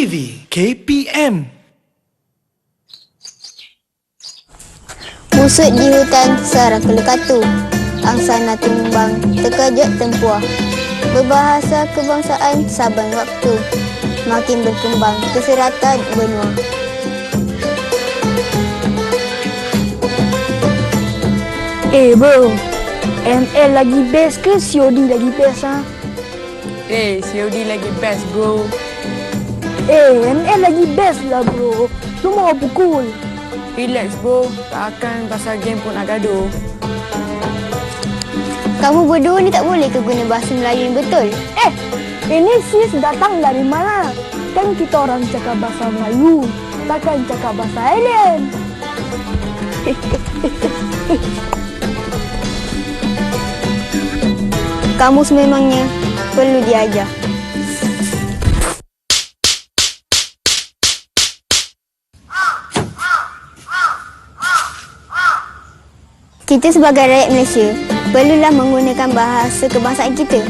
TV KPM. Busuk di hutan sarang kelekatu, angsana tumbang terkejut tempuah. Berbahasa kebangsaan saban waktu, makin berkembang keseratan benua. Bro, ML lagi best ke COD lagi best ha? COD lagi best bro. ML lagi best lah bro. Lu mau pukul. Relax bro, tak akan pasal game pun nak gaduh. Kamu berdua ni tak boleh ke guna bahasa Melayu yang betul? Ini sis datang dari mana? Kan kita orang cakap bahasa Melayu, takkan cakap bahasa alien. Kamu sememangnya perlu diajar. Kita sebagai rakyat Malaysia perlulah menggunakan bahasa kebangsaan kita.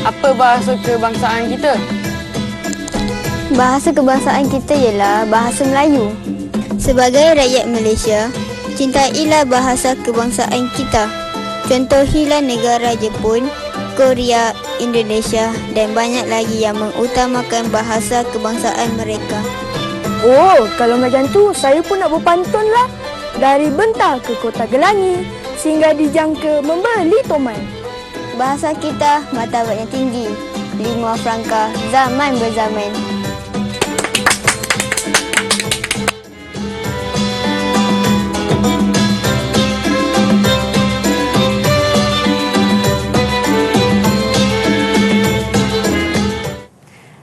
Apa bahasa kebangsaan kita? Bahasa kebangsaan kita ialah bahasa Melayu. Sebagai rakyat Malaysia, cintailah bahasa kebangsaan kita. Contohilah negara Jepun, Korea, Indonesia dan banyak lagi yang mengutamakan bahasa kebangsaan mereka. Oh, kalau macam tu saya pun nak berpantun lah. Dari Bentang ke Kota Gelangi, sehingga dijangka membeli toman. Bahasa kita martabatnya tinggi. Lingua franca zaman berzaman.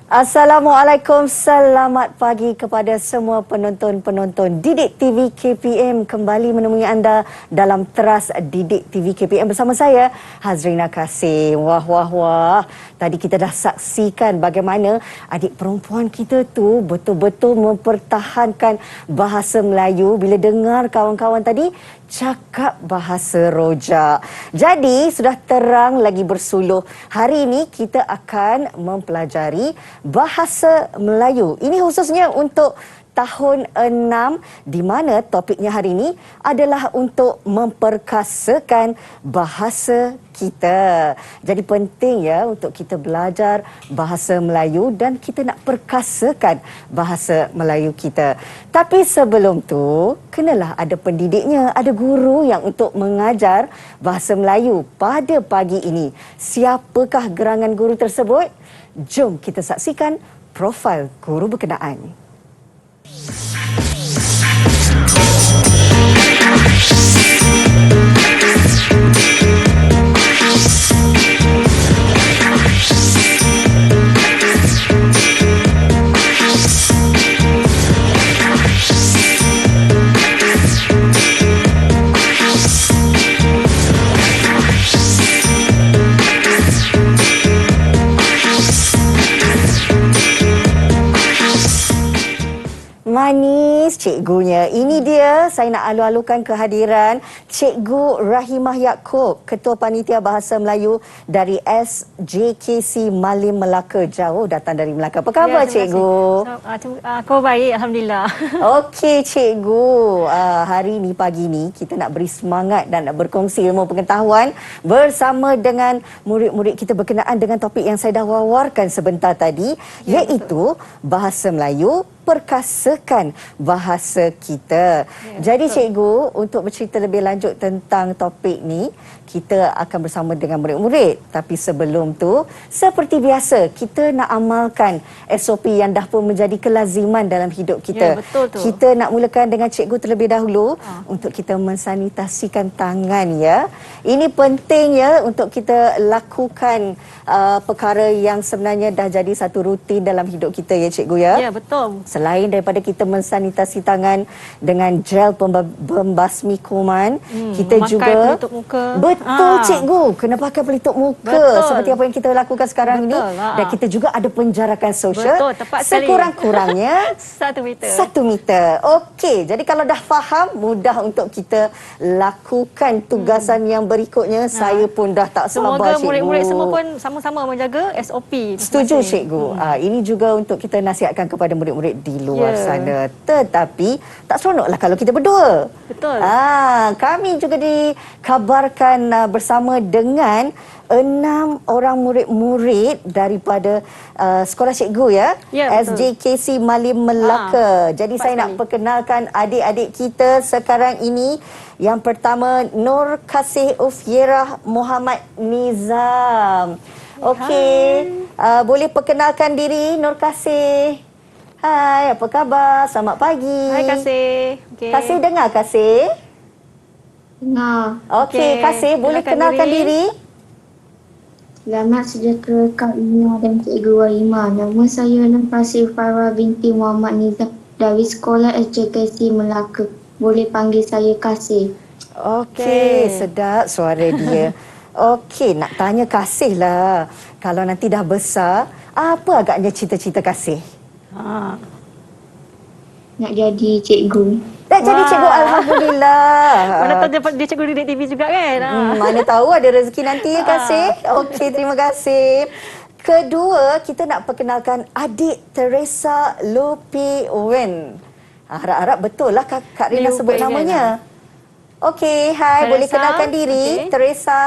Assalamualaikum, selamat pagi kepada semua penonton-penonton Didik TV KPM. Kembali menemui anda dalam Teras Didik TV KPM bersama saya, Hazrina Kasim. Wah. Tadi kita dah saksikan bagaimana adik perempuan kita tu betul-betul mempertahankan bahasa Melayu bila dengar kawan-kawan tadi cakap bahasa rojak. Jadi sudah terang lagi bersuluh. Hari ini kita akan mempelajari bahasa Melayu. Ini khususnya untuk tahun 6 di mana topiknya hari ini adalah untuk memperkasakan bahasa kita. Jadi penting ya untuk kita belajar bahasa Melayu dan kita nak perkasakan bahasa Melayu kita. Tapi sebelum tu, kenalah ada pendidiknya, ada guru yang untuk mengajar bahasa Melayu pada pagi ini. Siapakah gerangan guru tersebut? Jom kita saksikan profil guru berkenaan. Manis cikgunya. Ini dia, saya nak alu-alukan kehadiran Cikgu Rahimah Yaakob, Ketua Panitia Bahasa Melayu dari SJKC Malim Melaka. Jauh datang dari Melaka. Apa khabar Cikgu? Kau baik, Alhamdulillah. Okey Cikgu, hari ni pagi ni kita nak beri semangat dan nak berkongsi ilmu pengetahuan bersama dengan murid-murid kita berkenaan dengan topik yang saya dah wawarkan sebentar tadi, iaitu bahasa Melayu, perkasakan bahasa kita. Jadi cikgu, untuk bercerita lebih lanjut tentang topik ni, kita akan bersama dengan murid-murid. Tapi sebelum tu, seperti biasa, kita nak amalkan SOP yang dah pun menjadi kelaziman dalam hidup kita. Ya, betul tu. Kita nak mulakan dengan cikgu terlebih dahulu untuk kita mensanitasikan tangan ya. Ini penting ya untuk kita lakukan perkara yang sebenarnya dah jadi satu rutin dalam hidup kita ya cikgu ya. Ya, betul. Selain daripada kita mensanitasi tangan dengan gel pembasmi kuman, kita memakai juga pelitup muka. Betul cikgu, kena pakai pelitup muka. Betul. Seperti apa yang kita lakukan sekarang ini. Dan kita juga ada penjarakan sosial. Betul, tepat sekali. Sekurang-kurangnya 1 meter. 1 meter. Okey, jadi kalau dah faham, mudah untuk kita lakukan tugasan yang berikutnya saya pun dah tak sabar, Semoga cikgu. murid-murid semua pun sama-sama menjaga SOP. Setuju, masing-masing. cikgu. Ini juga untuk kita nasihatkan kepada murid-murid di luar Ya. sana. Tetapi tak seronoklah kalau kita berdua. Betul. Kami juga dikabarkan bersama dengan 6 orang murid-murid daripada sekolah cikgu ya, Ya, betul. SJKC Malim Melaka. Jadi tepat saya nak sekali. perkenalkan adik-adik kita sekarang ini. Yang pertama Nur Kasih Ufyerah Muhammad Nizam. Okey, boleh perkenalkan diri Nur Kasih. Hai, apa khabar? Selamat pagi. Hai Kasih. Okay. Kasih dengar Kasih? Dengar. Okey, Okey, Kasih boleh kenalkan diri? Selamat sejahtera Kak Ina dan Cikgu Rahimah. Nama saya Nur Kasih Farah binti Muhammad Nizam dari Sekolah SJKC Melaka. Boleh panggil saya Kasih. Okey, sedap suara dia. Okey, nak tanya Kasih lah. Kalau nanti dah besar, apa agaknya cita-cita Kasih? Nak jadi cikgu. Dah jadi Wah. cikgu, Alhamdulillah. Mana tahu dia cikgu Didik TV juga kan? Mana tahu ada rezeki nanti ya Kasih. Okey, terima kasih. Kedua, kita nak perkenalkan adik Teresa Lopi Wen. Harap-harap betul lah Kak Rina Liu sebut Wen, namanya. Okey, hai, boleh Teresa, kenalkan diri. okey. Teresa.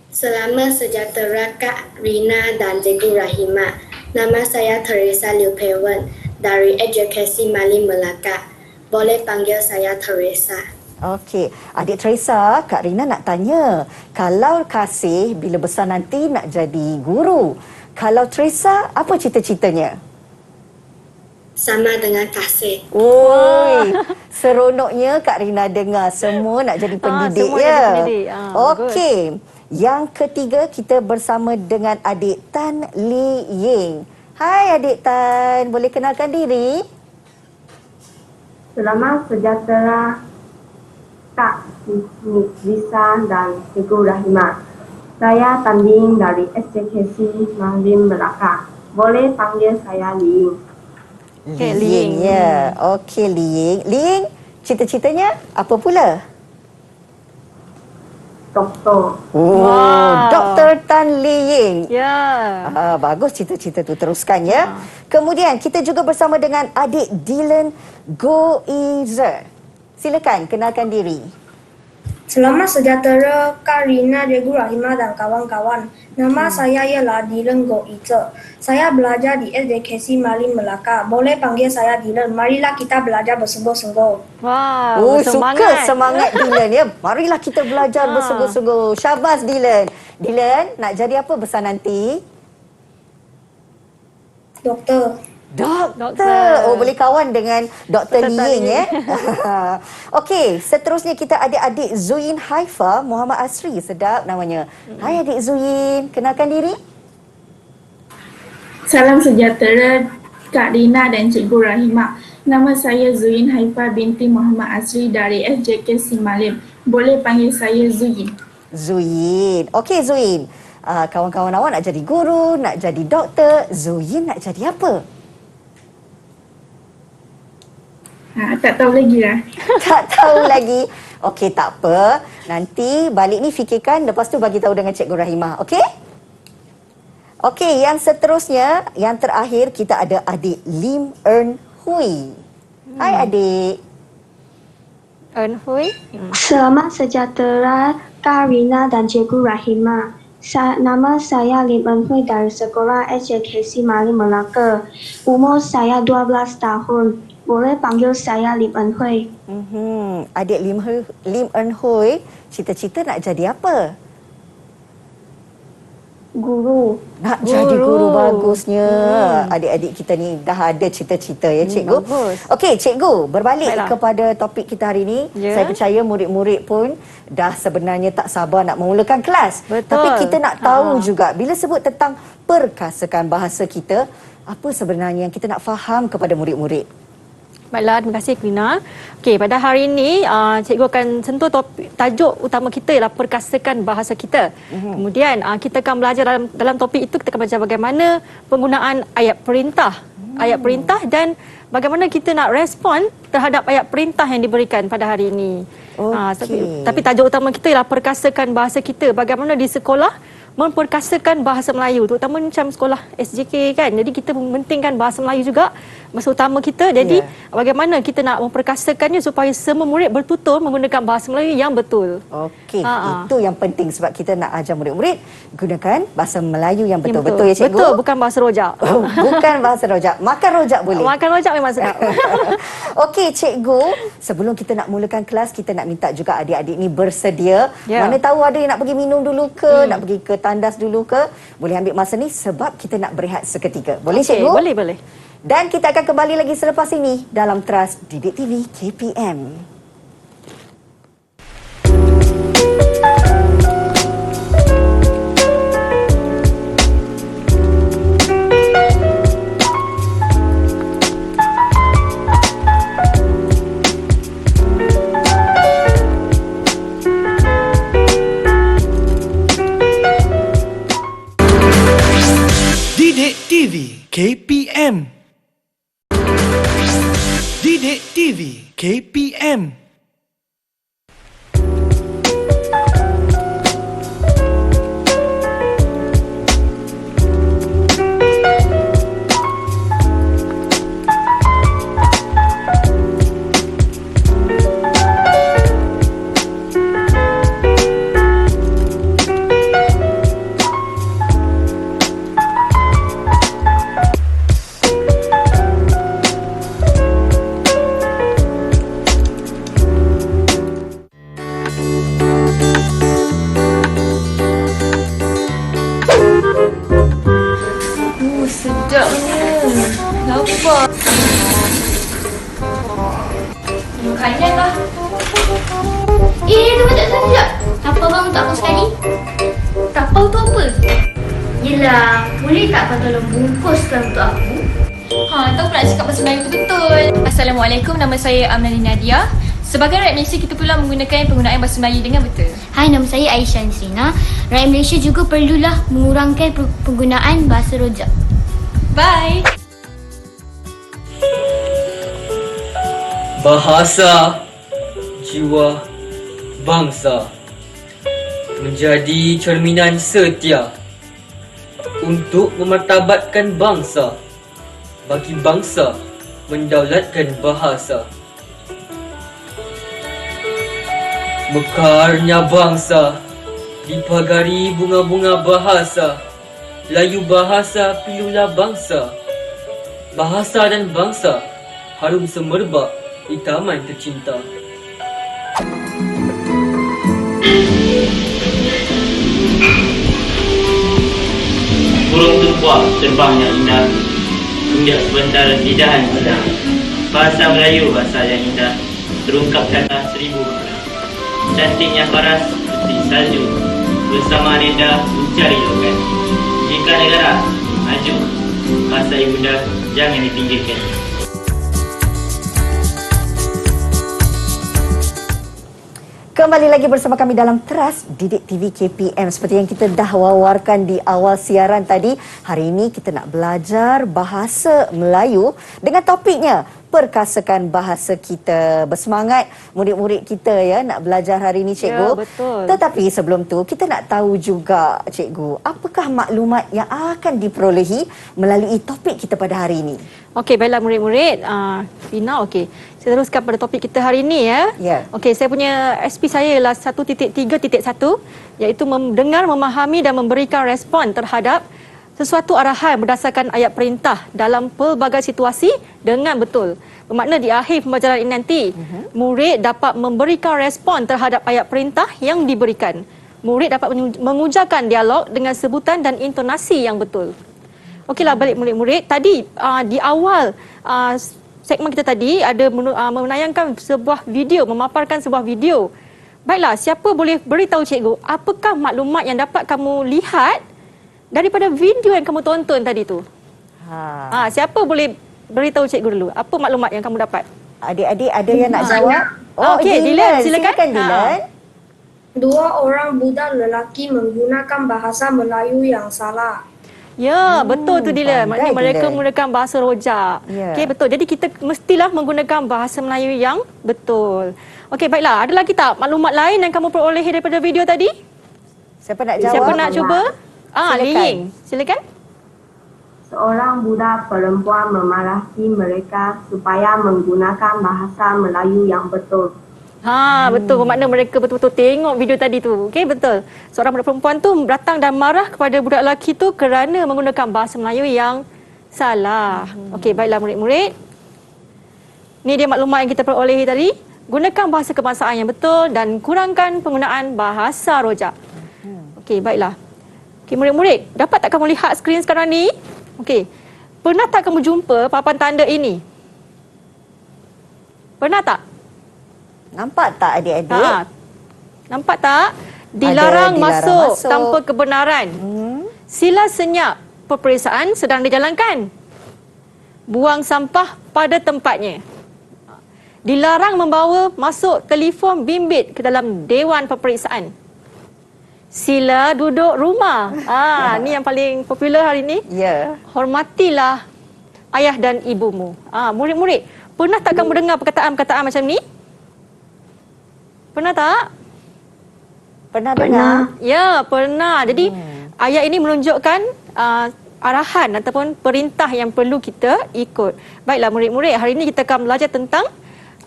Selamat sejahtera Kak Rina dan Cikgu Rahimah. Nama saya Teresa Liu Peiwen dari SJKC Malim Melaka. Boleh panggil saya Teresa. Okey, adik Teresa, Kak Rina nak tanya. Kalau Kasih bila besar nanti nak jadi guru. Kalau Teresa, apa cita-citanya? Sama dengan Kasih. Oi, seronoknya Kak Rina dengar semua nak jadi pendidik semua ya. jadi pendidik. Okey. Yang ketiga kita bersama dengan adik Tan Li Ying. Hai adik Tan, boleh kenalkan diri? Selamat sejahtera Kak Lisa dan Cikgu Rahimah. Saya Tanding dari SJKC Malim Melaka. Boleh panggil saya Ling. Okey, Li Ying ya. Okey Li Ying. Li Ying, cita-citanya apa pula? Doktor. Oh, Wow. Dr. Tan Li Ying. Ya. Bagus cita-cita tu, teruskan ya. Kemudian kita juga bersama dengan adik Dylan Goizer. Silakan kenalkan diri. Selamat sejahtera Kak Rina, Cikgu Rahimah dan kawan-kawan. Nama saya ialah Dylan Goizer. Saya belajar di SJKC Malim Melaka. Boleh panggil saya Dylan. Marilah kita belajar bersungguh-sungguh. Wah, Oh, bersemangat. suka semangat Dylan ya. Marilah kita belajar bersungguh-sungguh. Syabas Dylan. Dylan, nak jadi apa besar nanti? Doktor. Doktor. Oh, boleh kawan dengan Dr. Dr. Li Ying ya. Okey, seterusnya kita ada adik Zuin Haifa Muhammad Asri. Sedap namanya. Hai adik Zuin, kenalkan diri. Salam sejahtera Kak Rina dan Cikgu Rahimah. Nama saya Zuin Haifa binti Muhammad Asri dari SJKC Malim. Boleh panggil saya Zuin. Zuin. Okey Zuin. Kawan-kawan awak nak jadi guru, nak jadi doktor. Zuin nak jadi apa? Tak tahu lagi lah. Tak tahu lagi. Okey, tak apa. Nanti balik ni fikirkan, lepas tu bagi tahu dengan Cikgu Rahimah. Okey? Okey, yang seterusnya, yang terakhir kita ada adik Lim Eun Hui. Hai adik. Eun Hui. Selamat sejahtera Kak Rina dan Cikgu Rahimah. Nama saya Lim Eun Hui dari Sekolah SJKC Malim Melaka. Umur saya 12 tahun. Boleh panggil saya Lim Eun Hui. Adik Lim Eun Hui, cita-cita nak jadi apa? Guru. Nak jadi guru, bagusnya. Adik-adik kita ni dah ada cita-cita ya cikgu. Bagus. Okey cikgu, berbalik Baiklah. kepada topik kita hari ini. Ya. Saya percaya murid-murid pun dah sebenarnya tak sabar nak memulakan kelas. Betul. Tapi kita nak tahu juga bila sebut tentang perkasakan bahasa kita, apa sebenarnya yang kita nak faham kepada murid-murid? Baiklah, terima kasih Krina. Okey, pada hari ini cikgu akan sentuh tajuk utama kita ialah perkasakan bahasa kita. Kemudian kita akan belajar dalam topik itu kita akan belajar bagaimana penggunaan ayat perintah. Ayat perintah dan bagaimana kita nak respon terhadap ayat perintah yang diberikan pada hari ini. Tapi tajuk utama kita ialah perkasakan bahasa kita. Bagaimana di sekolah memperkasakan bahasa Melayu, terutama macam sekolah SJK kan. Jadi kita mementingkan bahasa Melayu juga bahasa utama kita. Jadi bagaimana kita nak memperkasakannya supaya semua murid bertutur menggunakan bahasa Melayu yang betul. Okey, itu yang penting sebab kita nak ajar murid-murid gunakan bahasa Melayu yang betul. Betul ya cikgu? Betul, bukan bahasa rojak. Bukan bahasa rojak. Makan rojak boleh. Makan rojak memang sedap. Okey cikgu, sebelum kita nak mulakan kelas, kita nak minta juga adik-adik ni bersedia. Mana tahu ada yang nak pergi minum dulu ke, nak pergi ke tandas dulu ke, boleh ambil masa ni sebab kita nak berehat seketika. Boleh cikgu? Boleh. Dan kita akan kembali lagi selepas ini dalam Teras Didik TV KPM. Didik TV KPM. Didik TV KPM. Sedapnya. Lapar. Makanan lah. Tunggu sekejap. Apa bang untuk aku sekali? Tapau tu apa? Yelah, boleh tak kau tolong bungkuskan untuk aku? Tahu pula cakap bahasa Melayu betul-betul. Assalamualaikum, nama saya Amnani Nadia. Sebagai rakyat Malaysia, kita pula menggunakan penggunaan bahasa Melayu dengan betul. Hai, nama saya Aisyah Nisrina. Rakyat Malaysia juga perlulah mengurangkan penggunaan bahasa rojak. Bye. Bahasa jiwa bangsa menjadi cerminan setia untuk memartabatkan bangsa. Bagi bangsa mendaulatkan bahasa. Mekarnya bangsa dipagari bunga-bunga bahasa. Layu bahasa pilulah bangsa. Bahasa dan bangsa harum semerbak di taman tercinta. Burung tumpah terbang yang indah, tunjuk sebentar lidahan indah. Bahasa Melayu bahasa yang indah, terungkap kata seribu makna. Cantiknya paras seperti salju, bersama reda mencari lokan. Jika negara maju, bahasa ibunda jangan dipinggirkan. Kembali lagi bersama kami dalam Teras Didik TV KPM. Seperti yang kita dah wawarkan di awal siaran tadi, hari ini kita nak belajar bahasa Melayu dengan topiknya perkasakan bahasa kita. Bersemangat murid-murid kita ya nak belajar hari ini cikgu. Ya, betul. Tetapi sebelum tu kita nak tahu juga cikgu, apakah maklumat yang akan diperolehi melalui topik kita pada hari ini? Okey, baiklah murid-murid. Fina, okey. Saya teruskan pada topik kita hari ini ya. Okey, saya punya SP saya ialah 1.3.1 iaitu mendengar, memahami dan memberikan respon terhadap sesuatu arahan berdasarkan ayat perintah dalam pelbagai situasi dengan betul. Bermakna di akhir pembelajaran ini nanti, murid dapat memberikan respon terhadap ayat perintah yang diberikan. Murid dapat mengujarkan dialog dengan sebutan dan intonasi yang betul. Okeylah, balik murid-murid. Tadi di awal segmen kita tadi ada menayangkan sebuah video, memaparkan sebuah video. Baiklah, siapa boleh beritahu cikgu apakah maklumat yang dapat kamu lihat daripada video yang kamu tonton tadi tu? Siapa boleh beritahu cikgu dulu? Apa maklumat yang kamu dapat? Adik-adik ada yang nak jawab? Okey, Dylan, silakan Dylan. Dua orang budak lelaki menggunakan bahasa Melayu yang salah. Ya, betul tu Dylan. Maknanya mereka menggunakan bahasa rojak. Ya. Okey, betul. Jadi kita mestilah menggunakan bahasa Melayu yang betul. Okey, baiklah. Ada lagi tak maklumat lain yang kamu perolehi daripada video tadi? Siapa nak jawab? Siapa nak cuba? Silakan. Ling. Silakan. Seorang budak perempuan memarahi mereka supaya menggunakan bahasa Melayu yang betul. Betul. Bermakna mereka betul-betul tengok video tadi tu. Okey, betul. Seorang budak perempuan tu datang dan marah kepada budak lelaki tu kerana menggunakan bahasa Melayu yang salah. Okey, baiklah murid-murid. Ni dia maklumat yang kita perolehi tadi. Gunakan bahasa kebangsaan yang betul dan kurangkan penggunaan bahasa rojak. Okey, baiklah. Okey, murid-murid, dapat tak kamu lihat skrin sekarang ni? Okey. Pernah tak kamu jumpa papan tanda ini? Pernah tak? Nampak tak adik-adik? Nampak tak? Dilarang masuk tanpa kebenaran. Sila senyap peperiksaan sedang dijalankan. Buang sampah pada tempatnya. Dilarang membawa masuk telefon bimbit ke dalam dewan peperiksaan. Sila duduk rumah. Ni yang paling popular hari ni. Ya. Hormatilah ayah dan ibumu. Murid-murid, pernah tak kamu dengar perkataan-perkataan macam ni? Pernah tak? Pernah dengar? Ya, pernah. Jadi ayat ini menunjukkan arahan ataupun perintah yang perlu kita ikut. Baiklah murid-murid, hari ini kita akan belajar tentang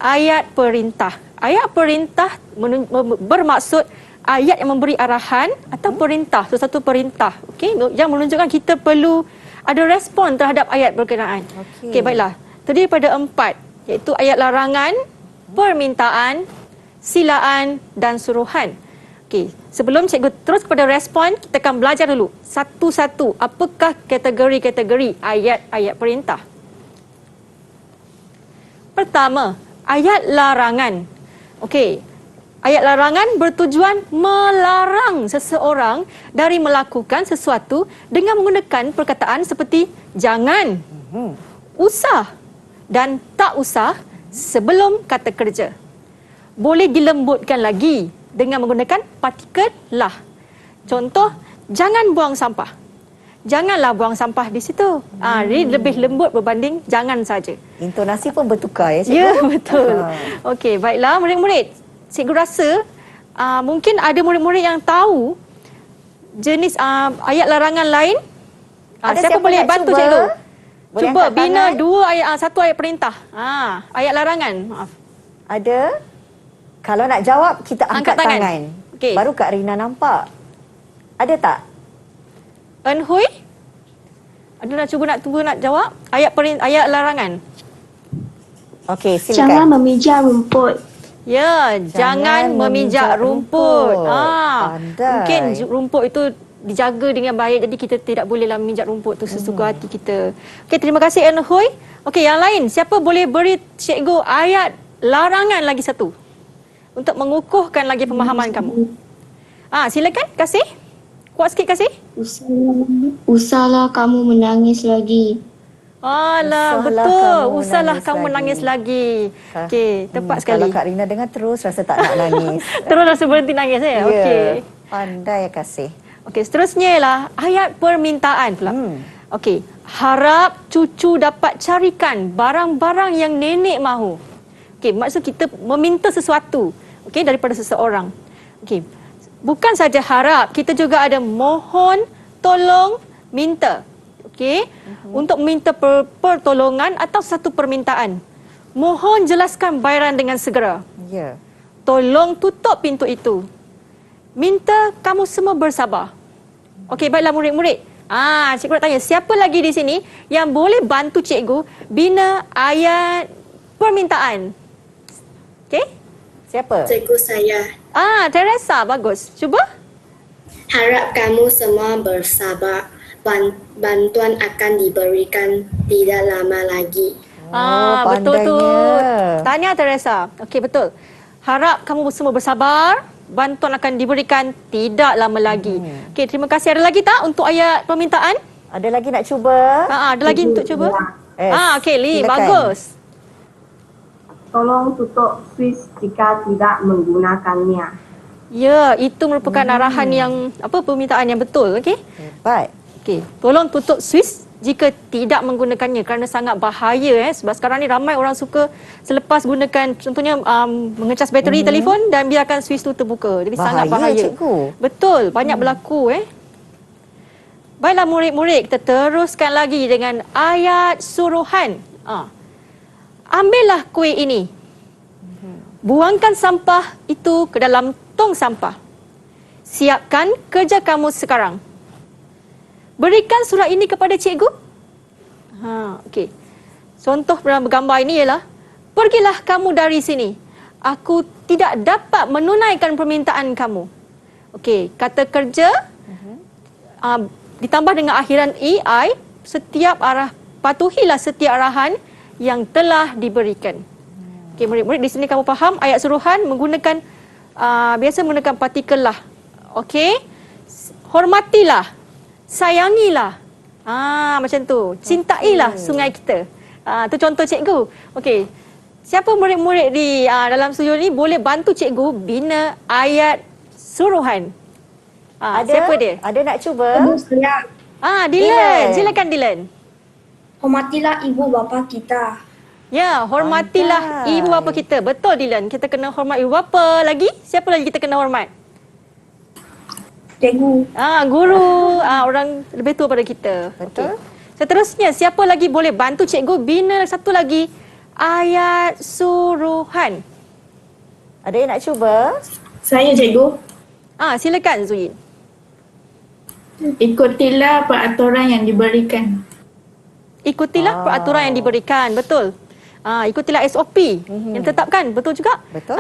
ayat perintah. Ayat perintah bermaksud ayat yang memberi arahan atau perintah, sesuatu perintah. Okey, yang menunjukkan kita perlu ada respon terhadap ayat berkenaan. Okey, baiklah. Terdiri pada 4, iaitu ayat larangan, permintaan, silaan dan suruhan. Okey, sebelum cikgu terus kepada respon, kita akan belajar dulu satu-satu apakah kategori-kategori ayat-ayat perintah. Pertama, ayat larangan. Okey, ayat larangan bertujuan melarang seseorang dari melakukan sesuatu dengan menggunakan perkataan seperti jangan, usah dan tak usah sebelum kata kerja. Boleh dilembutkan lagi dengan menggunakan partikel lah. Contoh, jangan buang sampah. Janganlah buang sampah di situ. Ini lebih lembut berbanding jangan saja. Intonasi pun bertukar ya cikgu? Ya, betul. Okey, baiklah murid-murid. Cikgu rasa mungkin ada murid-murid yang tahu jenis ayat larangan lain. Siapa boleh bantu cuba? cikgu? Boleh Cuba bina tangan? satu ayat perintah. Ayat larangan. Maaf. Ada? Kalau nak jawab, kita angkat tangan. Okey. Baru Kak Rina nampak. Ada tak? Enhui? Ada nak cuba nak jawab? Ayat larangan. Okey, silakan. Jangan memijak rumput. Ya, jangan memijak rumput. Pandai. Mungkin rumput itu dijaga dengan baik, jadi kita tidak bolehlah memijak rumput tu sesuka hati kita. Okey, terima kasih Enhui. Okey, yang lain, siapa boleh beri cikgu ayat larangan lagi satu untuk mengukuhkan lagi pemahaman kamu? Silakan, kasih. Kuat sikit kasih. Usahlah kamu menangis lagi. Betul. Usahlah kamu menangis lagi. Okey, tepat sekali. Kalau Kak Rina dengar terus rasa tak nak nangis. Terus rasa berhenti nangis ya? Okey. Pandai kasih. Okey, seterusnya ialah ayat permintaan pula. Okey, harap cucu dapat carikan barang-barang yang nenek mahu. Okey, maksud kita meminta sesuatu, okey, daripada seseorang. Okey. Bukan saja harap, kita juga ada mohon, tolong, minta. Okey, untuk meminta pertolongan atau satu permintaan. Mohon jelaskan bayaran dengan segera. Ya. Tolong tutup pintu itu. Minta kamu semua bersabar. Okey, baiklah murid-murid. Cikgu nak tanya, siapa lagi di sini yang boleh bantu cikgu bina ayat permintaan? Okey? Siapa? Cikgu saya. Teresa, bagus. Cuba. Harap kamu semua bersabar. Bantuan akan diberikan tidak lama lagi. Betul tu. Tanya Teresa. Okey, betul. Harap kamu semua bersabar. Bantuan akan diberikan tidak lama lagi. Okey, terima kasih. Ada lagi tak untuk ayat permintaan? Ada lagi nak cuba? Ada lagi untuk cuba? Okey, Lee, silakan. bagus. Tolong tutup switch jika tidak menggunakannya. Ya, itu merupakan arahan yang permintaan yang betul, okey? Baik. Okey, tolong tutup switch jika tidak menggunakannya kerana sangat bahaya sebab sekarang ni ramai orang suka selepas gunakan contohnya mengecas bateri telefon dan biarkan suis tu terbuka. Jadi sangat bahaya. Cikgu. Betul, banyak berlaku Baiklah murid-murid, kita teruskan lagi dengan ayat suruhan. Ambillah kuih ini. Buangkan sampah itu ke dalam tong sampah. Siapkan kerja kamu sekarang. Berikan surat ini kepada cikgu. Okey. Contoh dalam gambar ini ialah, pergilah kamu dari sini. Aku tidak dapat menunaikan permintaan kamu. Okey, kata kerja ditambah dengan akhiran EI, setiap arah, patuhilah setiap arahan yang telah diberikan. Okey, murid-murid di sini kamu faham ayat suruhan menggunakan biasa menggunakan partikel lah. Okey. Hormatilah, sayangilah. Macam tu. Cintailah sungai kita. Tu contoh cikgu. Okey. Siapa murid-murid di dalam studio ni boleh bantu cikgu bina ayat suruhan? Siapa dia? Ada nak cuba? Saya. Dylan. Silakan Dylan. Hormatilah ibu bapa kita. Ya, hormatilah ibu bapa kita. Betul Dylan. Kita kena hormat ibu bapa. Lagi? Siapa lagi kita kena hormat? Cikgu. Guru. Orang lebih tua pada kita. Betul. Okay. Seterusnya, siapa lagi boleh bantu cikgu bina satu lagi ayat suruhan? Ada yang nak cuba? Saya cikgu. Silakan Zuin. Ikutilah peraturan yang diberikan. Ikutilah peraturan yang diberikan. Betul. Ikutilah SOP yang ditetapkan. Betul juga? Betul.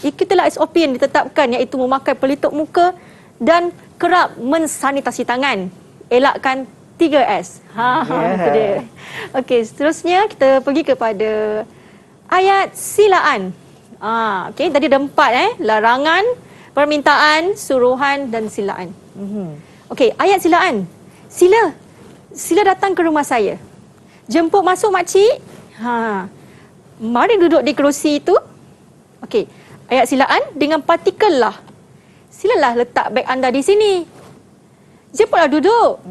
Ikutilah SOP yang ditetapkan, iaitu memakai pelitup muka dan kerap mensanitasi tangan. Elakkan 3S. Itu dia. Okey, seterusnya kita pergi kepada ayat silaan. Okey, tadi ada 4 larangan, permintaan, suruhan dan silaan. Okey, ayat silaan. Sila datang ke rumah saya. Jemput masuk makcik. Mari duduk di kerusi itu. Okey, ayat silaan dengan partikel lah. Silalah letak beg anda di sini. Jemputlah duduk.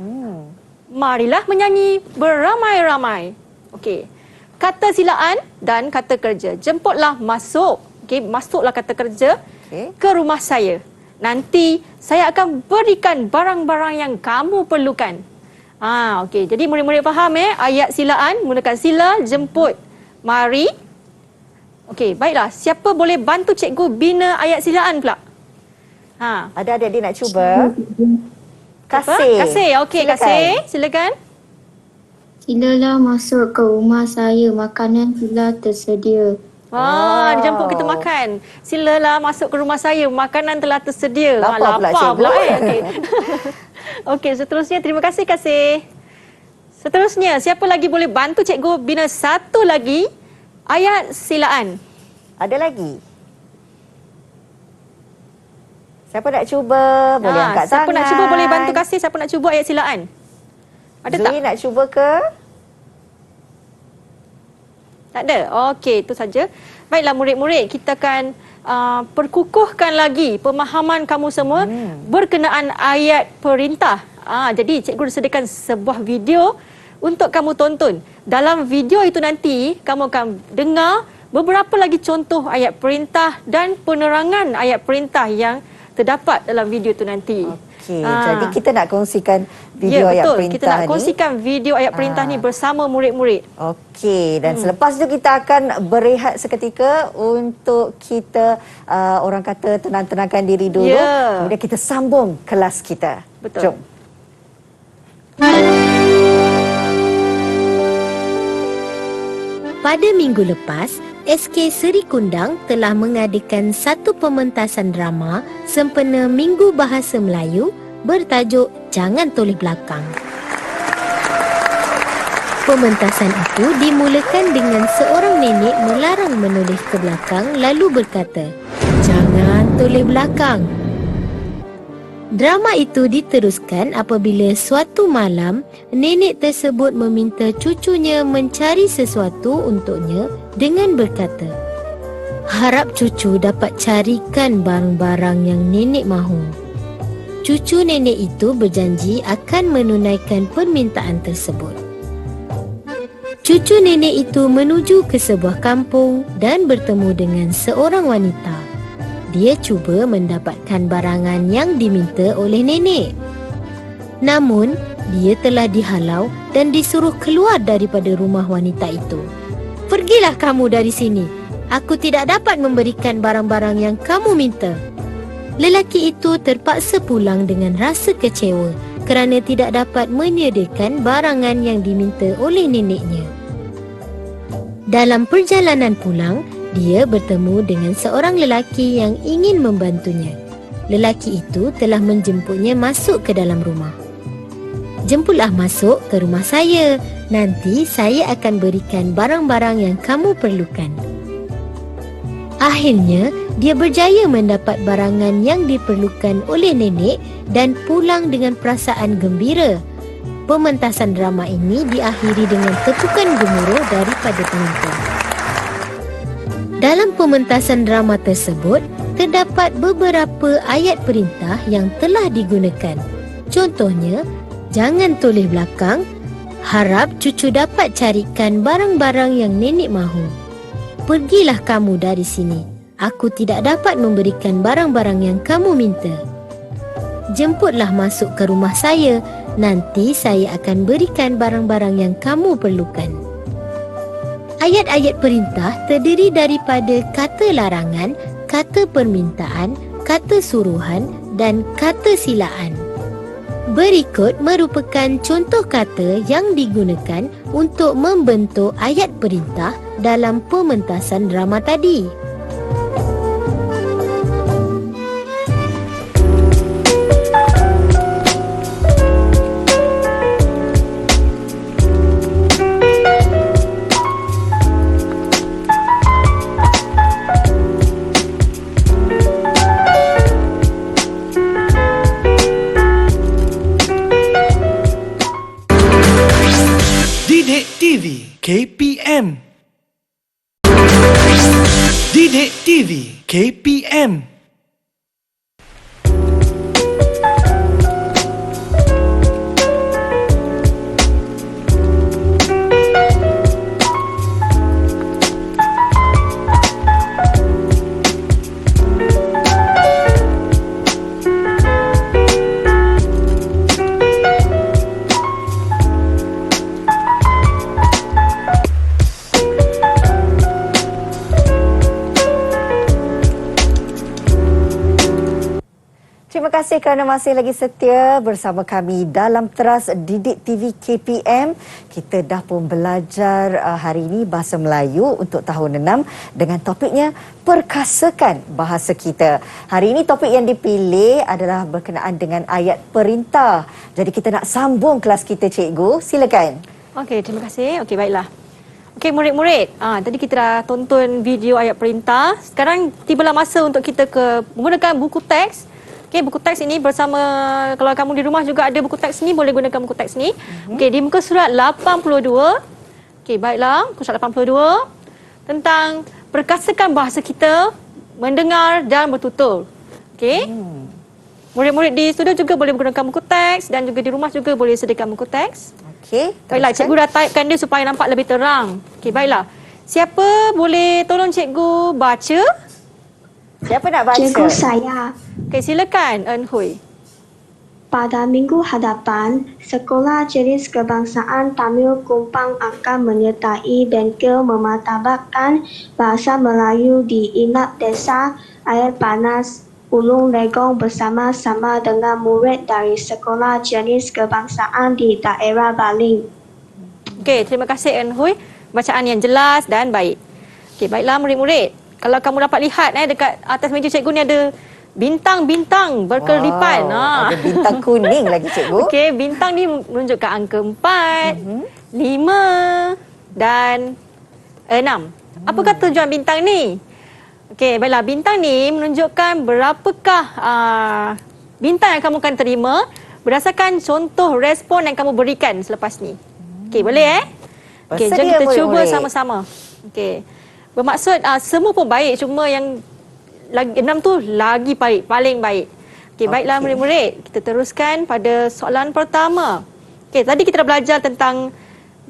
Marilah menyanyi beramai-ramai. Okey. Kata silaan dan kata kerja. Jemputlah masuk. Okey, masuklah kata kerja ke rumah saya. Nanti saya akan berikan barang-barang yang kamu perlukan. Okey. Jadi murid-murid faham ayat silaan menggunakan sila, jemput, mari. Okey, baiklah. Siapa boleh bantu cikgu bina ayat silaan pula? Ada adik-adik nak cuba? Kasih. Okey, Kasih. Silakan. Silalah masuk ke rumah saya, makanan telah tersedia. Dijemput kita makan. Silalah masuk ke rumah saya, makanan telah tersedia. Lapar pula Okey. Okey, seterusnya terima kasih Kasih. Seterusnya, siapa lagi boleh bantu cikgu bina satu lagi ayat silaan? Ada lagi? Siapa nak cuba? Boleh angkat tangan. Siapa nak cuba boleh bantu Kasih. Siapa nak cuba ayat silaan? Ada tak? Zui nak cuba ke? Tak ada? Okey, itu saja. Baiklah murid-murid, kita akan perkukuhkan lagi pemahaman kamu semua berkenaan ayat perintah. Jadi cikgu sediakan sebuah video untuk kamu tonton. Dalam video itu nanti, kamu akan dengar beberapa lagi contoh ayat perintah dan penerangan ayat perintah yang terdapat dalam video itu nanti. Okey, jadi kita nak kongsikan video ayat perintah ni. Kita nak kongsikan video ayat perintah ni bersama murid-murid. Okey, dan selepas itu kita akan berehat seketika untuk kita orang kata tenang-tenangkan diri dulu. Kemudian kita sambung kelas kita. Betul. Jom. Pada minggu lepas, SK Seri Kundang telah mengadakan satu pementasan drama sempena Minggu Bahasa Melayu bertajuk Jangan Toleh Belakang. Pementasan itu dimulakan dengan seorang nenek melarang menoleh ke belakang lalu berkata, "Jangan toleh belakang." Drama itu diteruskan apabila suatu malam nenek tersebut meminta cucunya mencari sesuatu untuknya dengan berkata, "Harap cucu dapat carikan barang-barang yang nenek mahu." Cucu nenek itu berjanji akan menunaikan permintaan tersebut. Cucu nenek itu menuju ke sebuah kampung dan bertemu dengan seorang wanita. Dia cuba mendapatkan barangan yang diminta oleh nenek. Namun, dia telah dihalau dan disuruh keluar daripada rumah wanita itu. "Pergilah kamu dari sini. Aku tidak dapat memberikan barang-barang yang kamu minta." Lelaki itu terpaksa pulang dengan rasa kecewa kerana tidak dapat menyediakan barangan yang diminta oleh neneknya. Dalam perjalanan pulang, dia bertemu dengan seorang lelaki yang ingin membantunya. Lelaki itu telah menjemputnya masuk ke dalam rumah. "Jemputlah masuk ke rumah saya. Nanti saya akan berikan barang-barang yang kamu perlukan." Akhirnya, dia berjaya mendapat barangan yang diperlukan oleh nenek dan pulang dengan perasaan gembira. Pementasan drama ini diakhiri dengan tepukan gemuruh daripada penonton. Dalam pementasan drama tersebut, terdapat beberapa ayat perintah yang telah digunakan. Contohnya, jangan toleh belakang, harap cucu dapat carikan barang-barang yang nenek mahu. Pergilah kamu dari sini. Aku tidak dapat memberikan barang-barang yang kamu minta. Jemputlah masuk ke rumah saya. Nanti saya akan berikan barang-barang yang kamu perlukan. Ayat-ayat perintah terdiri daripada kata larangan, kata permintaan, kata suruhan dan kata silaan. Berikut merupakan contoh kata yang digunakan untuk membentuk ayat perintah dalam pementasan drama tadi. Didik TV KPM. Didik TV KPM. Terima kasih kerana masih lagi setia bersama kami dalam teras Didik TV KPM. Kita dah pun belajar hari ini Bahasa Melayu untuk tahun 6 dengan topiknya Perkasakan Bahasa Kita. Hari ini topik yang dipilih adalah berkenaan dengan ayat perintah. Jadi kita nak sambung kelas kita, cikgu. Silakan. Okey, terima kasih. Okey, baiklah. Okey, murid-murid. Tadi kita dah tonton video ayat perintah. Sekarang tibalah masa untuk kita menggunakan buku teks. Okey, buku teks ini bersama, kalau kamu di rumah juga ada buku teks ni, boleh gunakan buku teks ni. Okey, di muka surat 82. Okey, baiklah, muka surat 82 tentang perkasakan bahasa kita, mendengar dan bertutur. Okey. Murid-murid di studio juga boleh menggunakan buku teks dan juga di rumah juga boleh sediakan buku teks. Okey. Baiklah, cikgu dah typekan dia supaya nampak lebih terang. Okey, baiklah. Siapa boleh tolong cikgu baca? Siapa nak baca? Cikgu saya. Okey, silakan Eun Hui. Pada minggu hadapan, Sekolah Jenis Kebangsaan Tamil Kumpang akan menyertai bengkel memartabatkan bahasa Melayu di Inap Desa Air Panas, Ulung Legong bersama-sama dengan murid dari Sekolah Jenis Kebangsaan di daerah Baling. Okey, terima kasih Eun Hui. Bacaan yang jelas dan baik. Okey, baiklah murid-murid. Kalau kamu dapat lihat dekat atas meja cikgu ni ada bintang-bintang berkelipan. Wow, ada bintang kuning lagi, cikgu. Okey, bintang ni menunjukkan angka 4, 5 dan 6. Apa kata tujuan bintang ni? Okey, baiklah, bintang ni menunjukkan berapakah bintang yang kamu akan terima berdasarkan contoh respon yang kamu berikan selepas ni. Okey, boleh Okey, jom kita cuba sama-sama. Okey. Bermaksud semua pun baik, cuma yang lagi 6 tu lagi baik, paling baik. Okey, baiklah murid-murid, kita teruskan pada soalan pertama. Okey, tadi kita dah belajar tentang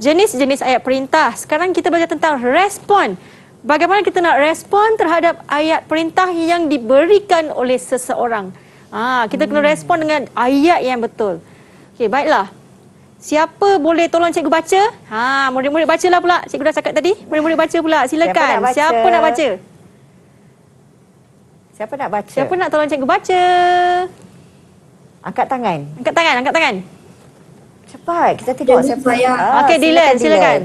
jenis-jenis ayat perintah. Sekarang kita belajar tentang respon. Bagaimana kita nak respon terhadap ayat perintah yang diberikan oleh seseorang. Kita kena respon dengan ayat yang betul. Okey, baiklah. Siapa boleh tolong cikgu baca? Murid-murid bacalah pula. Cikgu dah cakap tadi. Murid-murid baca pula. Silakan. Siapa nak baca? Siapa nak baca? Siapa nak tolong cikgu baca? Angkat tangan. Angkat tangan, angkat tangan. Cepat, kita tengok siapa. Okey, Dylan, silakan.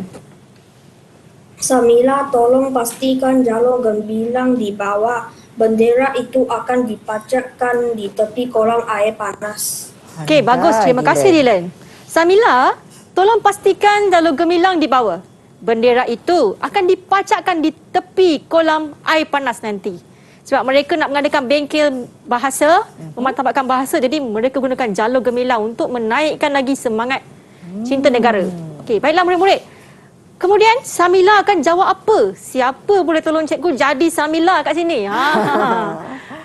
Samila, tolong pastikan jalur gemilang di bawah. Bendera itu akan dipacakkan di tepi kolam air panas. Okey, bagus. Terima kasih, Dylan. Samila, tolong pastikan jalur gemilang di bawah. Bendera itu akan dipacakkan di tepi kolam air panas nanti. Sebab mereka nak mengadakan bengkel bahasa, memartabatkan bahasa, jadi mereka gunakan jalur gemilang untuk menaikkan lagi semangat cinta negara. Okey, baiklah murid-murid. Kemudian Samila akan jawab apa? Siapa boleh tolong cikgu jadi Samila kat sini?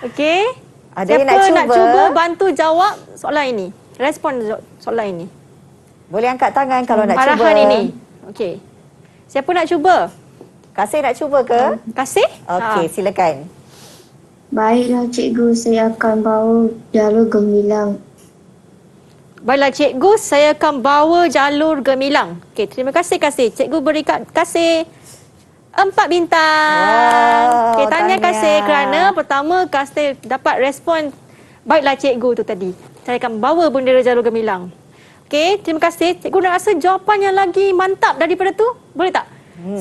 Okey. Siapa nak cuba bantu jawab soalan ini? Respon soalan ini. Boleh angkat tangan kalau nak cuba. Arahan ini. Okey. Siapa nak cuba? Kasih nak cuba ke? Kasih? Okey, silakan. Baiklah cikgu, saya akan bawa jalur gemilang. Baiklah cikgu, saya akan bawa jalur gemilang. Okey, terima kasih Kasih. Cikgu beri Kasih 4 bintang. Okey, tahniah Kasih kerana pertama Kasih dapat respon baiklah cikgu tu tadi. Saya akan bawa bendera jalur gemilang. Okey, terima kasih. Cikgu nak rasa jawapan yang lagi mantap daripada tu? Boleh tak?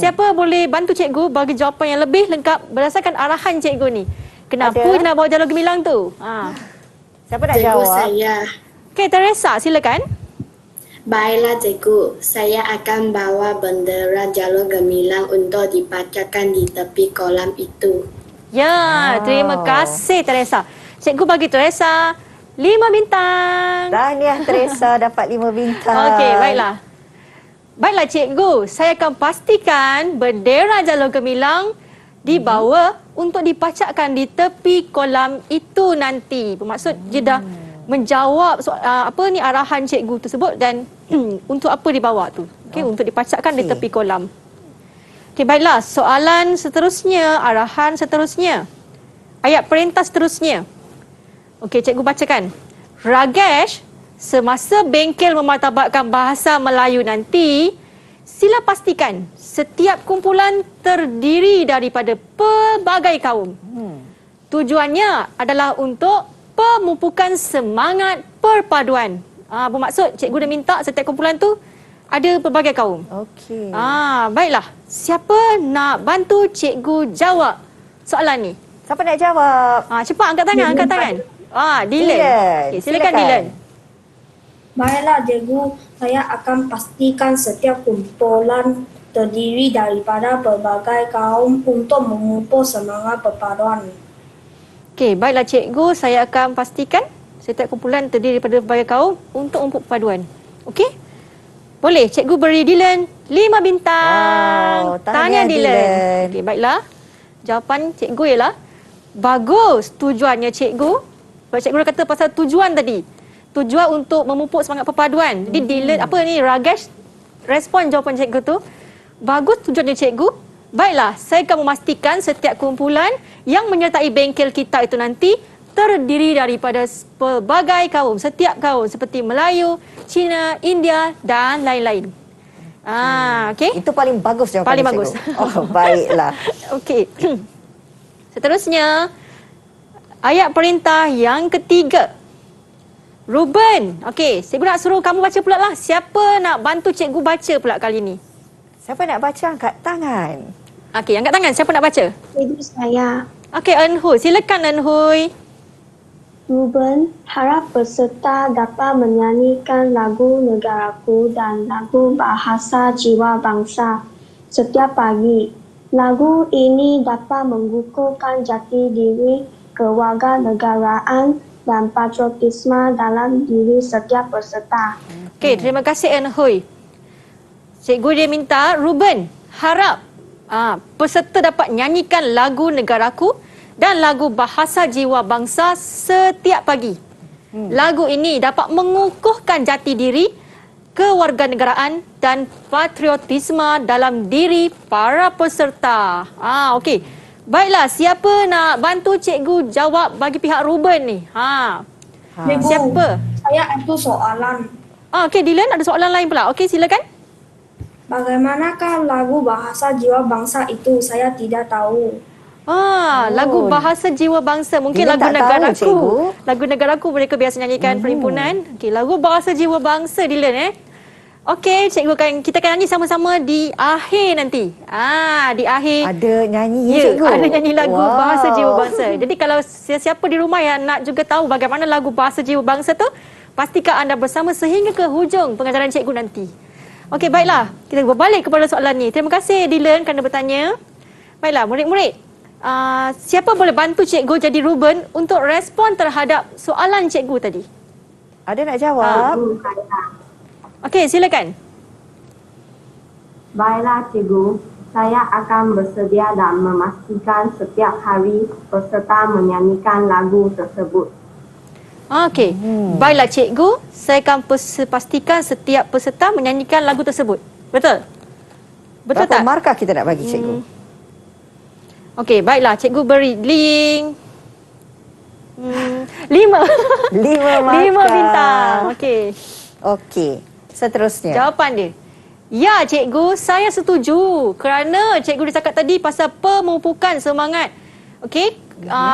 Siapa boleh bantu cikgu bagi jawapan yang lebih lengkap berdasarkan arahan cikgu ni? Kenapa dia nak bawa jalur gemilang tu? Siapa nak Cikgu jawab? saya. Okey, Teresa, silakan. Baiklah cikgu, saya akan bawa bendera jalur gemilang untuk dipacakkan di tepi kolam itu. Ya, terima kasih Teresa. Cikgu bagi Teresa 5 bintang. Tahniah Teresa dapat 5 bintang. Okey, baiklah. Baiklah cikgu, saya akan pastikan bendera jalur gemilang dibawa untuk dipacakkan di tepi kolam itu nanti. Bermaksud dia dah menjawab arahan cikgu tersebut dan untuk apa dibawa tu. Okey, untuk dipacakkan di tepi kolam. Okey, baiklah. Soalan seterusnya, arahan seterusnya. Ayat perintah seterusnya. Okey, cikgu bacakan. Ragesh, semasa bengkel memartabatkan bahasa Melayu nanti, sila pastikan setiap kumpulan terdiri daripada pelbagai kaum. Tujuannya adalah untuk pemupukan semangat perpaduan. Bermaksud cikgu dah minta setiap kumpulan tu ada pelbagai kaum. Okey. Baiklah. Siapa nak bantu cikgu jawab soalan ni? Siapa nak jawab? Cepat angkat tangan, angkat tangan. Dylan. Okay, silakan Dylan. Baiklah cikgu, saya akan pastikan setiap kumpulan terdiri daripada pelbagai kaum untuk memupuk semangat perpaduan. Okey, baiklah cikgu, saya akan pastikan setiap kumpulan terdiri daripada pelbagai kaum untuk memupuk perpaduan. Okey? Boleh, cikgu beri Dylan 5 bintang. Tahniah Dylan. Okey, baiklah. Jawapan cikgu ialah bagus tujuannya cikgu. Sebab cikgu dah kata pasal tujuan tadi. Tujuan untuk memupuk semangat perpaduan. Jadi Dylan, Ragesh respon jawapan cikgu tu. Bagus tujuannya cikgu. Baiklah, saya akan memastikan setiap kumpulan yang menyertai bengkel kita itu nanti terdiri daripada pelbagai kaum. Setiap kaum seperti Melayu, Cina, India dan lain-lain. Okey. Itu paling bagus jawapan paling cikgu. bagus. Oh, baiklah. Okey. Seterusnya, ayat perintah yang ketiga. Ruben. Okey, cikgu nak suruh kamu baca pula lah. Siapa nak bantu cikgu baca pula kali ni? Siapa nak baca angkat tangan. Okey, angkat tangan. Siapa nak baca? Cikgu saya. Okey, Enhui. Silakan Enhui. Ruben, harap peserta dapat menyanyikan lagu negaraku dan lagu bahasa jiwa bangsa setiap pagi. Lagu ini dapat mengukuhkan jati diri, kewarganegaraan dan patriotisme dalam diri setiap peserta. Okey, terima kasih Enhui. Cikgu dia minta Ruben harap peserta dapat nyanyikan lagu negaraku dan lagu bahasa jiwa bangsa setiap pagi. Lagu ini dapat mengukuhkan jati diri, kewarganegaraan dan patriotisme dalam diri para peserta. Okey. Baiklah, siapa nak bantu cikgu jawab bagi pihak Ruben ni? Cikgu, Siapa? saya ada soalan. Okey, Dylan ada soalan lain pula. Okey, silakan. Bagaimanakah lagu Bahasa Jiwa Bangsa itu? Saya tidak tahu. Lagu Bahasa Jiwa Bangsa. Mungkin Dylan lagu tak tahu, negaraku. cikgu. Lagu negaraku mereka biasa nyanyikan perhimpunan. Okey, lagu Bahasa Jiwa Bangsa, Dylan Okey, cikgu kita akan nyanyi sama-sama di akhir nanti. Di akhir. Ada nyanyi cikgu? Ada nyanyi lagu Bahasa Jiwa Bangsa. Jadi kalau siapa di rumah yang nak juga tahu bagaimana lagu Bahasa Jiwa Bangsa tu, pastikan anda bersama sehingga ke hujung pengajaran cikgu nanti. Okey, baiklah. Kita berbalik kepada soalan ni. Terima kasih Dylan kerana bertanya. Baiklah, murid-murid. Siapa boleh bantu cikgu jadi Ruben untuk respon terhadap soalan cikgu tadi? Ada nak jawab? Okey, silakan. Baiklah cikgu, saya akan bersedia dan memastikan setiap hari peserta menyanyikan lagu tersebut. Okey. Baiklah cikgu, saya akan pastikan setiap peserta menyanyikan lagu tersebut. Betul? Betul Berapa tak? markah kita nak bagi cikgu? Okey, baiklah cikgu beri link 5. 5 markah. 5 bintang. Okey. Okey. Seterusnya. Jawapan dia. Ya cikgu, saya setuju. Kerana cikgu dia cakap tadi pasal pemupukan semangat. Okey,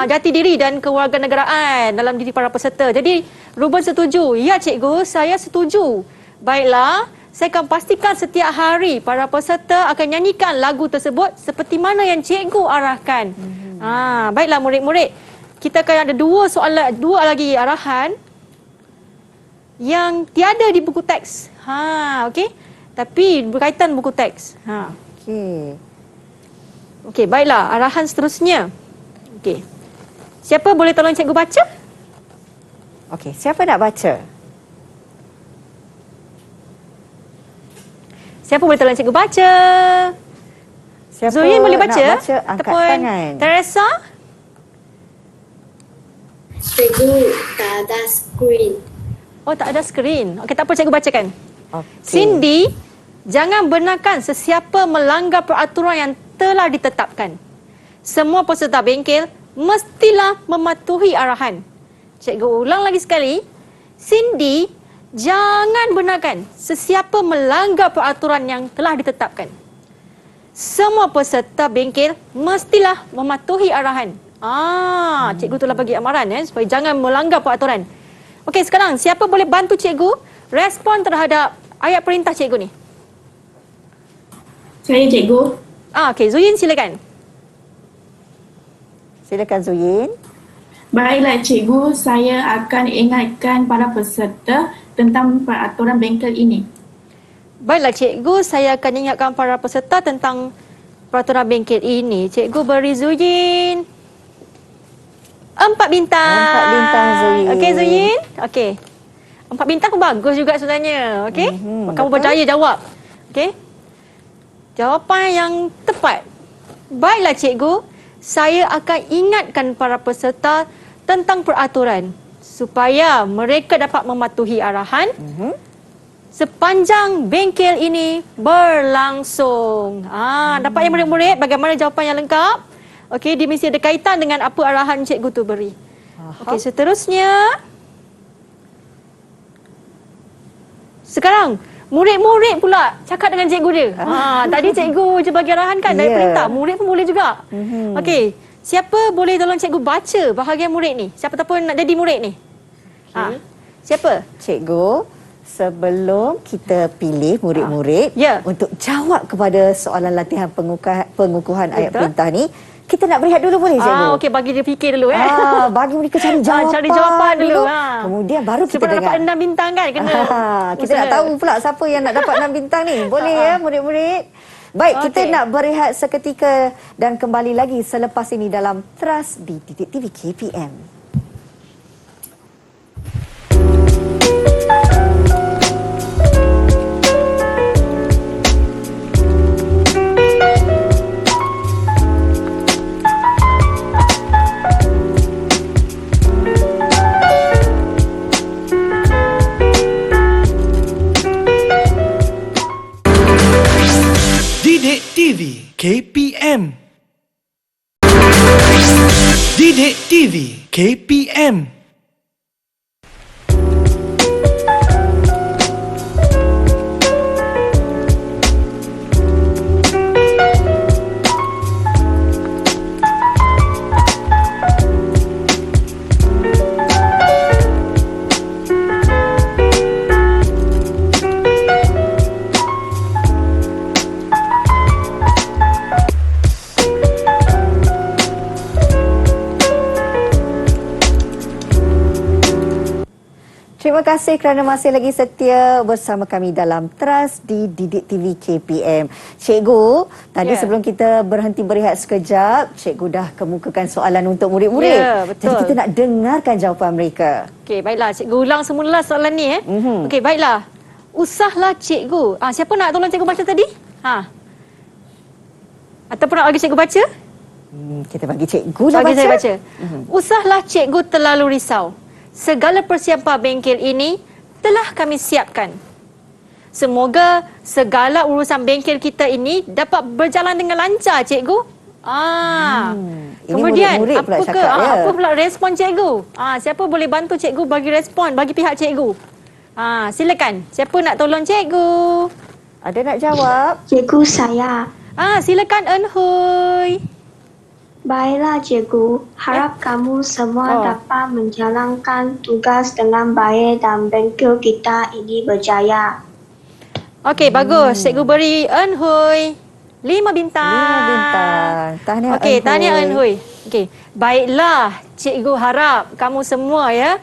jati diri dan kewarganegaraan dalam diri para peserta. Jadi Ruben setuju. Ya cikgu, saya setuju. Baiklah, saya akan pastikan setiap hari para peserta akan nyanyikan lagu tersebut seperti mana yang cikgu arahkan. Baiklah murid-murid, kita akan ada dua lagi arahan yang tiada di buku teks. Okey. Tapi berkaitan buku teks. Okey. Okey, baiklah, arahan seterusnya. Okey. Siapa boleh tolong cikgu baca? Okey, siapa nak baca? Siapa boleh tolong cikgu baca? Siapa Zuyin boleh baca? nak baca, angkat Ataupun tangan. Teresa? Cikgu, tak ada skrin. Oh, tak ada skrin. Okey, tak apa, cikgu bacakan. Okay. Cindy, jangan benarkan sesiapa melanggar peraturan yang telah ditetapkan. Semua peserta bengkel mestilah mematuhi arahan. Cikgu ulang lagi sekali. Cindy, jangan benarkan sesiapa melanggar peraturan yang telah ditetapkan. Semua peserta bengkel mestilah mematuhi arahan. Cikgu telah bagi amaran supaya jangan melanggar peraturan. Okey, sekarang siapa boleh bantu cikgu respon terhadap ayat perintah cikgu ni? Saya cikgu. Okey, Zuyin silakan. Silakan Zuyin. Baiklah cikgu, saya akan ingatkan para peserta tentang peraturan bengkel ini. Baiklah cikgu, saya akan ingatkan para peserta tentang peraturan bengkel ini. Cikgu beri Zuyin 4 bintang. 4 bintang Zuyin. Okey Zuyin. Okey. 4 bintang pun bagus juga sebenarnya. Okey. Kamu berjaya jawab. Okey. Jawapan yang tepat. Baiklah cikgu, saya akan ingatkan para peserta tentang peraturan supaya mereka dapat mematuhi arahan sepanjang bengkel ini berlangsung. Dapat ya murid-murid bagaimana jawapan yang lengkap? Okey, dia mesti ada kaitan dengan apa arahan cikgu tu beri. Okey, seterusnya. Sekarang, murid-murid pula cakap dengan cikgu dia. Tadi cikgu je bagi arahan kan dari perintah. Murid pun boleh juga. Okey, siapa boleh tolong cikgu baca bahagian murid ni? Siapa ataupun nak jadi murid ni? Siapa? Cikgu, sebelum kita pilih murid-murid untuk jawab kepada soalan latihan pengukuhan ayat perintah ni, kita nak berehat dulu boleh cikgu? Okey, bagi dia fikir dulu bagi mereka cari jawapan. Cari jawapan dulu. Kemudian baru kita supaya dengar. dapat 6 bintang kan? Kena. Kita nak tahu pula siapa yang nak dapat 6 bintang ni. Boleh ya murid-murid? Baik, kita nak berehat seketika dan kembali lagi selepas ini dalam Teras di Didik TV KPM. KPM. Didik TV KPM. Terima kasih kerana masih lagi setia bersama kami dalam Trust di Didik TV KPM. Cikgu, tadi sebelum kita berhenti berehat sekejap, cikgu dah kemukakan soalan untuk murid-murid. Ya, betul. Jadi kita nak dengarkan jawapan mereka. Okey, baiklah. Cikgu ulang semula soalan ni. Okey, baiklah. Usahlah cikgu. Siapa nak tolong cikgu baca tadi? Ataupun nak bagi cikgu baca? Kita bagi cikgu lah bagi baca. saya baca. Usahlah cikgu terlalu risau. Segala persiapan bengkel ini telah kami siapkan. Semoga segala urusan bengkel kita ini dapat berjalan dengan lancar, cikgu. Kemudian murid-murid pula cakap, ya? apa pula respon cikgu? Siapa boleh bantu cikgu bagi respon bagi pihak cikgu? Silakan. Siapa nak tolong cikgu? Ada nak jawab? Cikgu saya. Silakan Eun Hui. Baiklah cikgu, harap kamu semua dapat menjalankan tugas dengan baik dan bengkel kita ini berjaya. Okey, bagus. Cikgu beri Eun Hui 5 bintang. 5 bintang. Tahniah Okey, Eun Hui. tahniah Eun Hui. Okey, baiklah. Cikgu harap kamu semua ya.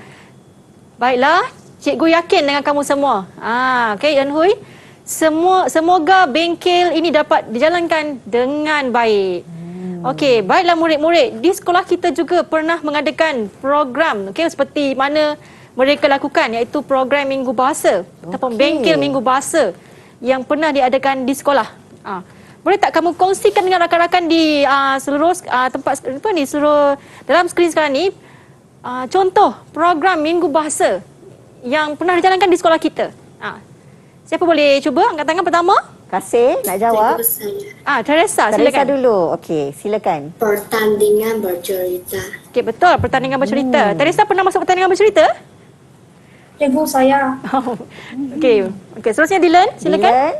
Baiklah, cikgu yakin dengan kamu semua. Okey Eun Hui. Semoga bengkel ini dapat dijalankan dengan baik. Okey, baiklah murid-murid. Di sekolah kita juga pernah mengadakan program seperti mana mereka lakukan, iaitu program Minggu Bahasa ataupun bengkel Minggu Bahasa yang pernah diadakan di sekolah. Boleh tak kamu kongsikan dengan rakan-rakan di seluruh tempat di seluruh dalam skrin sekarang ni contoh program Minggu Bahasa yang pernah dijalankan di sekolah kita. Siapa boleh cuba angkat tangan pertama? Kasih nak jawab. Teresa, silakan. Teresa dulu. Okey, silakan. Pertandingan bercerita. Okey, betul, pertandingan bercerita. Teresa pernah masuk pertandingan bercerita? Cikgu saya. Okey, seterusnya Dylan, silakan. Dylan.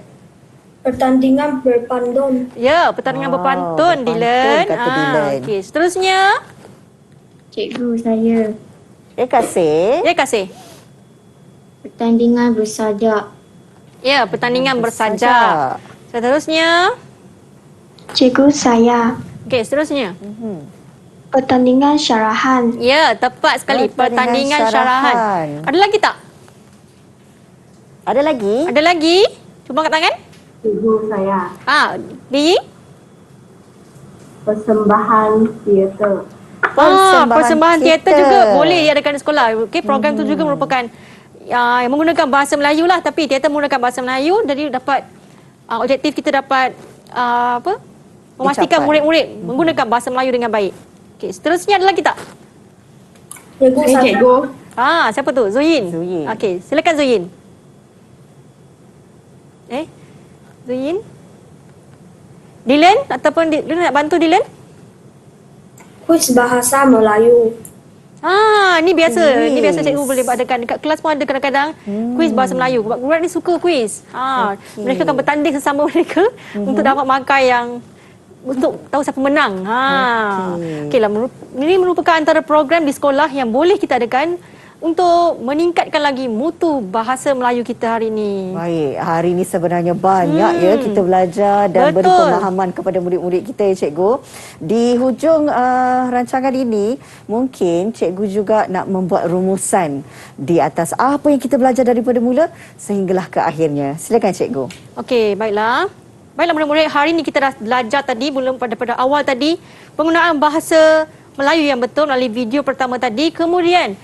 Pertandingan berpantun. Ya, pertandingan berpantun, Dylan. Kata Dylan. Okey, seterusnya. Cikgu saya. Kasih. Kasih. Pertandingan bersajak. Ya, pertandingan bersajak. Seterusnya. Cikgu saya. Okey, seterusnya. Pertandingan syarahan. Ya, tepat sekali. Pertandingan syarahan. Ada lagi tak? Ada lagi? Ada lagi? Cuba angkat tangan. Cikgu saya. Di? Persembahan teater. Persembahan teater juga boleh diadakan di sekolah. Okey, program tu juga merupakan yang menggunakan bahasa Melayu lah, tapi teater menggunakan bahasa Melayu, jadi dapat objektif kita dapat memastikan murid-murid menggunakan bahasa Melayu dengan baik. Okey, seterusnya ada lagi tak? Cikgu. Siapa tu? Zuyin. Okey, silakan Zuyin. Zuyin. Dylan ataupun Dylan nak bantu Dylan? Kuis bahasa Melayu. Ni biasa. Ni biasa cikgu boleh adakan. Dekat kelas pun ada kadang-kadang kuis bahasa Melayu. Budak ni suka kuis. Mereka akan bertanding sesama mereka untuk dapat markah yang untuk tahu siapa menang. Okeylah, ini merupakan antara program di sekolah yang boleh kita adakan untuk meningkatkan lagi mutu bahasa Melayu kita hari ini. Baik, hari ini sebenarnya banyak ya kita belajar dan beri pemahaman kepada murid-murid kita ya cikgu. Di hujung rancangan ini, mungkin cikgu juga nak membuat rumusan di atas apa yang kita belajar daripada mula sehinggalah ke akhirnya. Silakan cikgu. Okey, baiklah. Baiklah murid-murid, hari ini kita dah belajar tadi pada awal tadi penggunaan bahasa Melayu yang betul melalui video pertama tadi. Kemudian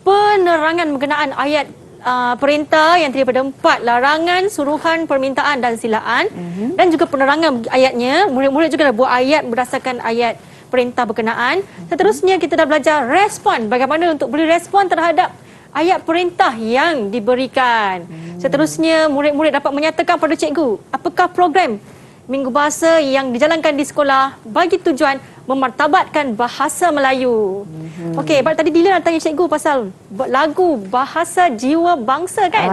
penerangan berkenaan ayat perintah yang terdiri daripada 4 larangan, suruhan, permintaan dan silaan. Dan juga penerangan ayatnya. Murid-murid juga dah buat ayat berdasarkan ayat perintah berkenaan. Seterusnya kita dah belajar respon, bagaimana untuk beri respon terhadap ayat perintah yang diberikan. Seterusnya murid-murid dapat menyatakan pada cikgu apakah program Minggu Bahasa yang dijalankan di sekolah bagi tujuan memartabatkan bahasa Melayu. Okey, tadi Dila nak tanya cikgu pasal lagu Bahasa Jiwa Bangsa kan?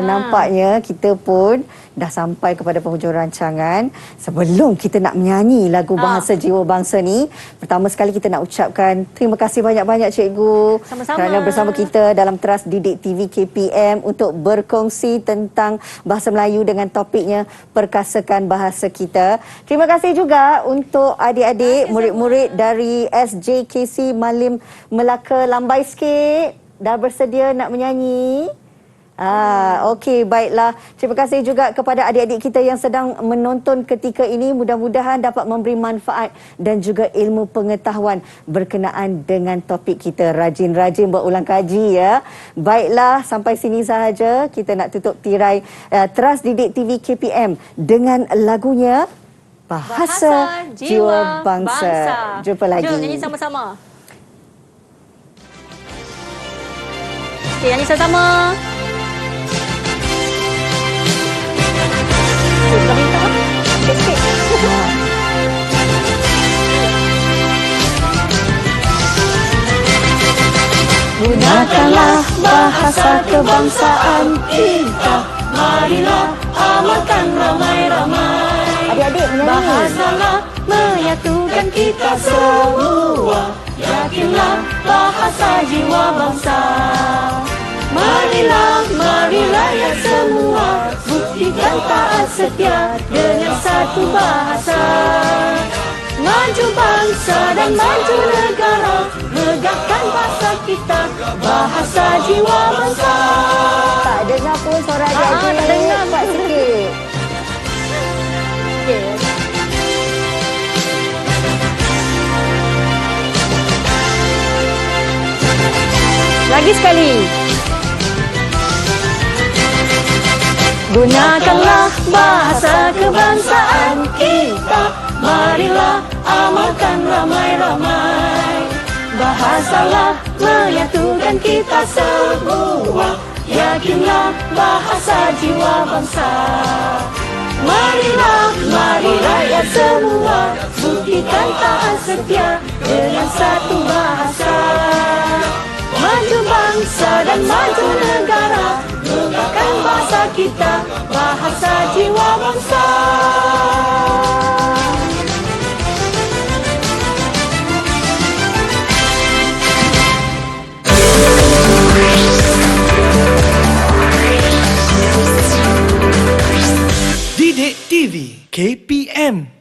Nampaknya kita pun dah sampai kepada penghujung rancangan. Sebelum kita nak menyanyi lagu Bahasa Jiwa Bangsa ni, pertama sekali kita nak ucapkan terima kasih banyak-banyak cikgu kerana bersama kita dalam Teras Didik TV KPM untuk berkongsi tentang bahasa Melayu dengan topiknya perkasakan bahasa kita. Terima kasih juga untuk adik-adik murid-murid dari SJKC Malim Melaka. Lambai sikit, dah bersedia nak menyanyi? Okey, baiklah. Terima kasih juga kepada adik-adik kita yang sedang menonton ketika ini. Mudah-mudahan dapat memberi manfaat dan juga ilmu pengetahuan berkenaan dengan topik kita. Rajin-rajin buat ulang kaji ya. Baiklah, sampai sini sahaja kita nak tutup tirai Teras Didik TV KPM dengan lagunya Bahasa Jiwa Bangsa. Jumpa lagi. Jom nyanyi sama-sama. Okey, nyanyi sama-sama. Gunakanlah bahasa kebangsaan kita. Marilah amalkan ramai-ramai. Adik-adik menyanyi. Bahasalah menyatukan kita semua. Yakinlah bahasa jiwa bangsa. Marilah ya semua. Buktikan taat setia dengan satu bahasa. Maju bangsa dan maju negara. Megahkan bahasa kita, bahasa jiwa bangsa. Tak dengar pun suara adik-adik. Tak dengar. Cepat sikit. Okey. Lagi sekali. Gunakanlah bahasa kebangsaan kita. Marilah amalkan ramai-ramai. Bahasalah menyatukan kita semua. Yakinlah bahasa jiwa bangsa. Marilah ya semua. Buktikan taat setia dengan satu bahasa. Maju bangsa dan maju negara. Megahkan bahasa kita, bahasa jiwa bangsa. Didik TV KPM